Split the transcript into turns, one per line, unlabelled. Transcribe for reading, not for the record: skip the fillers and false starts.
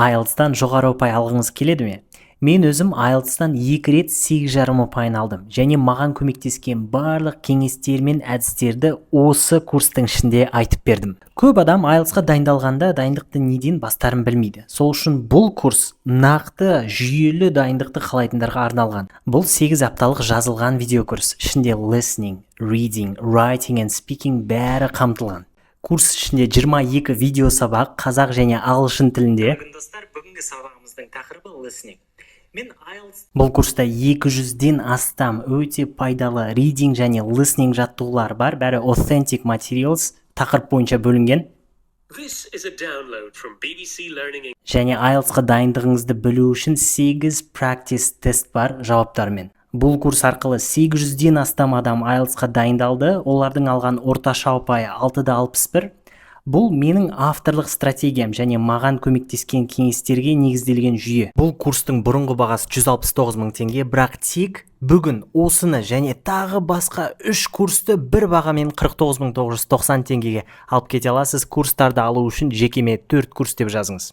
IELTS-тан жоғары ұпай алғыңыз келеді ме? Мен өзім IELTS-тан 2 рет 8,5 ұпайын алдым және маған көмектескен барлық кеңестер мен әдістерді осы курстың ішінде айтып бердім. Көп адам IELTS-қа дайындалғанда дайындықты неден бастарын білмейді. Сол үшін бұл курс нақты жүйелі дайындықты қалайтындарға арналған. Бұл 8 апталық жазылған видеокурс. Ішінде listening, reading, writing and speaking бәрі қамтылған. Курс ішінде 22 видео сабақ қазақ және ағылшын тілінде. Достар, бүгінгі сабағымыздың тақырыбы listening. Бұл курста 200-ден астам өте пайдалы reading және listening жаттығулар бар, бәрі authentic materials тақырып бойынша бөлінген. Және IELTS-қа дайындығыңызды білу үшін 8 practice тест бар жауаптармен. Бұл курс арқылы 800-ден астам адам IELTS-қа дайындалды, олардың алған орташа ұпайы 6.61. Бұл менің авторлық стратегиям және маған көмектескен кеңестерге негізделген жүйе. Бұл курстың бұрынғы бағасы 169 мың теңге, бірақ тек бүгін осыны және тағы басқа 3 курсты бір бағамен 49 990 теңгеге алып кете аласыз. Курстарды алу үшін жекеме 4 курс деп жазыңыз.